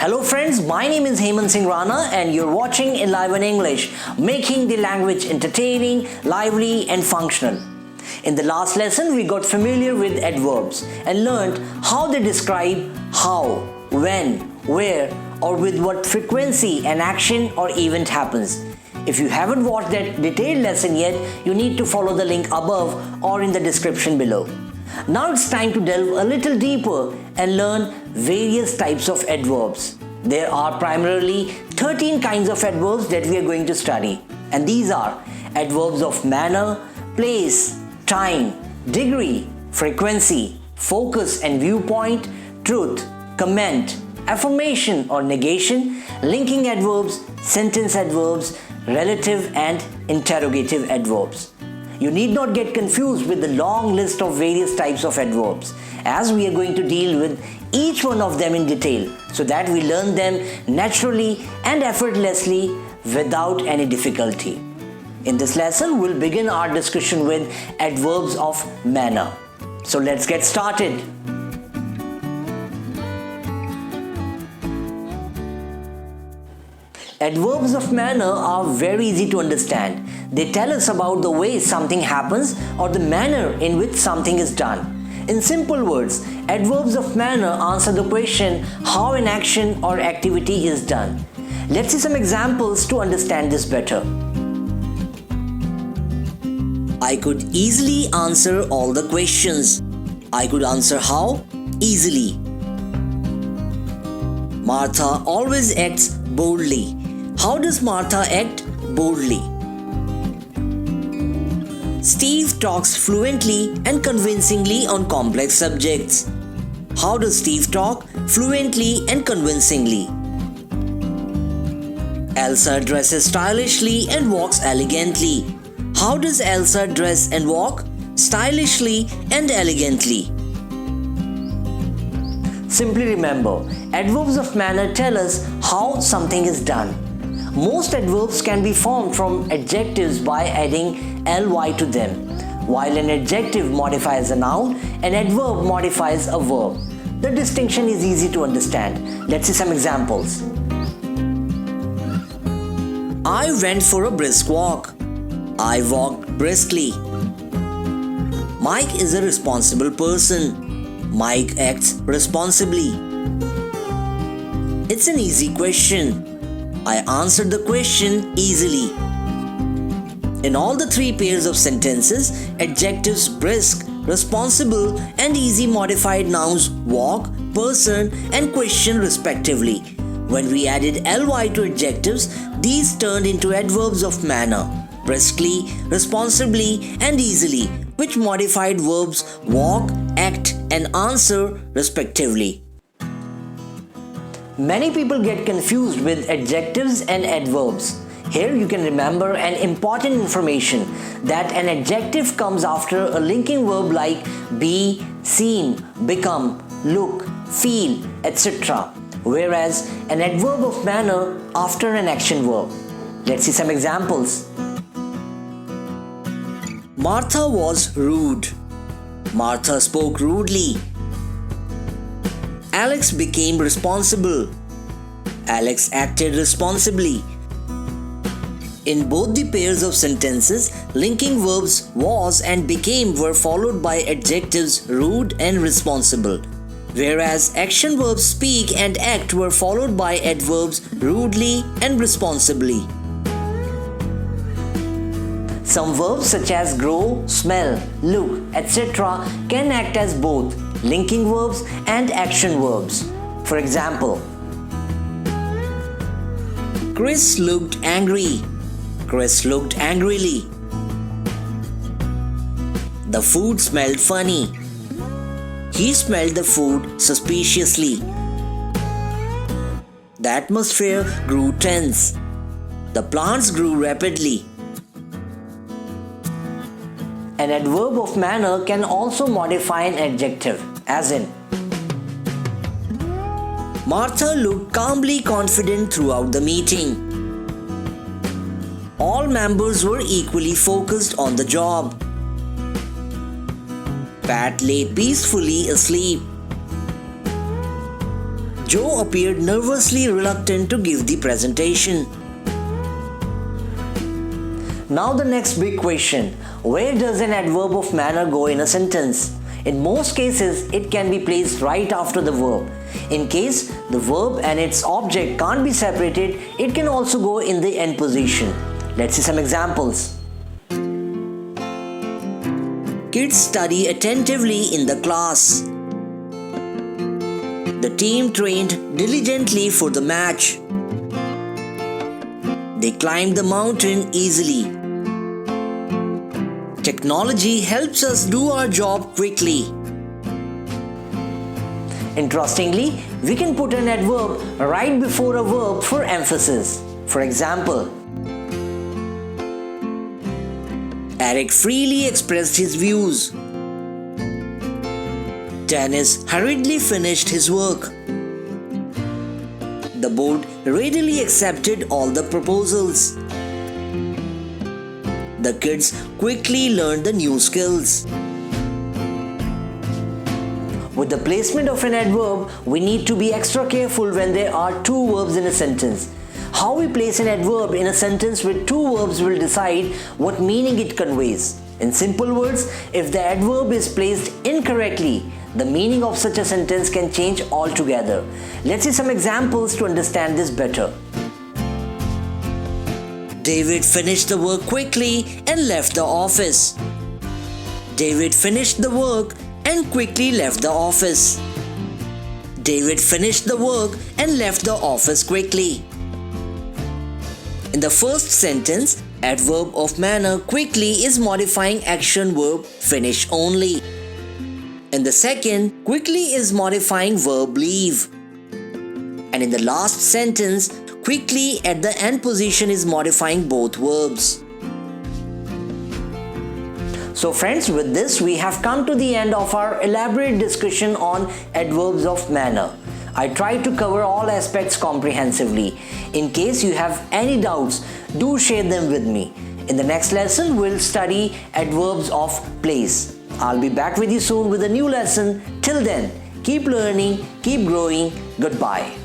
Hello friends, my name is Hemant Singh Rana and you're watching in Live in English, making the language entertaining, lively and functional. In the last lesson, we got familiar with adverbs and learned how they describe how, when, where or with what frequency an action or event happens. If you haven't watched that detailed lesson yet, you need to follow the link above or in the description below. Now it's time to delve a little deeper and learn various types of adverbs. There are primarily 13 kinds of adverbs that we are going to study, and these are adverbs of manner, place, time, degree, frequency, focus and viewpoint, truth, comment, affirmation or negation, linking adverbs, sentence adverbs, relative and interrogative adverbs. You need not get confused with the long list of various types of adverbs, as we are going to deal with each one of them in detail so that we learn them naturally and effortlessly without any difficulty. In this lesson, we'll begin our discussion with adverbs of manner. So let's get started. Adverbs of manner are very easy to understand. They tell us about the way something happens or the manner in which something is done. In simple words, adverbs of manner answer the question how an action or activity is done. Let's see some examples to understand this better. I could easily answer all the questions. I could answer how? Easily. Martha always acts boldly. How does Martha act boldly? Steve talks fluently and convincingly on complex subjects. How does Steve talk fluently and convincingly? Elsa dresses stylishly and walks elegantly. How does Elsa dress and walk stylishly and elegantly? Simply remember, adverbs of manner tell us how something is done. Most adverbs can be formed from adjectives by adding ly to them. While an adjective modifies a noun, an adverb modifies a verb. The distinction is easy to understand. Let's see some examples. I went for a brisk walk. I walked briskly. Mike is a responsible person. Mike acts responsibly. It's an easy question. I answered the question easily. In all the three pairs of sentences, adjectives brisk, responsible and easy modified nouns walk, person and question respectively. When we added ly to adjectives, these turned into adverbs of manner, briskly, responsibly and easily, which modified verbs walk, act and answer respectively. Many people get confused with adjectives and adverbs. Here you can remember an important information that an adjective comes after a linking verb like be, seem, become, look, feel, etc. Whereas an adverb of manner after an action verb. Let's see some examples. Martha was rude. Martha spoke rudely. Alex became responsible. Alex acted responsibly. In both the pairs of sentences, linking verbs was and became were followed by adjectives rude and responsible, whereas action verbs speak and act were followed by adverbs rudely and responsibly. Some verbs such as grow, smell, look, etc. can act as both linking verbs and action verbs. For example, Chris looked angry. Chris looked angrily. The food smelled funny. He smelled the food suspiciously. The atmosphere grew tense. The plants grew rapidly. An adverb of manner can also modify an adjective, as in Martha looked calmly confident throughout the meeting. All members were equally focused on the job. Pat lay peacefully asleep. Joe appeared nervously reluctant to give the presentation. Now the next big question. Where does an adverb of manner go in a sentence? In most cases, it can be placed right after the verb. In case the verb and its object can't be separated, it can also go in the end position. Let's see some examples. Kids study attentively in the class. The team trained diligently for the match. They climbed the mountain easily. Technology helps us do our job quickly. Interestingly, we can put an adverb right before a verb for emphasis. For example, Eric freely expressed his views. Dennis hurriedly finished his work. The board readily accepted all the proposals. The kids quickly learned the new skills. With the placement of an adverb, we need to be extra careful when there are two verbs in a sentence. How we place an adverb in a sentence with two verbs will decide what meaning it conveys. In simple words, if the adverb is placed incorrectly, the meaning of such a sentence can change altogether. Let's see some examples to understand this better. David finished the work quickly and left the office. David finished the work and quickly left the office. David finished the work and left the office quickly. In the first sentence, adverb of manner quickly is modifying action verb finish only. In the second, quickly is modifying verb leave. And in the last sentence, quickly at the end position is modifying both verbs. So friends, with this we have come to the end of our elaborate discussion on adverbs of manner. I tried to cover all aspects comprehensively. In case you have any doubts, do share them with me. In the next lesson, we'll study adverbs of place. I'll be back with you soon with a new lesson. Till then, keep learning, keep growing. Goodbye.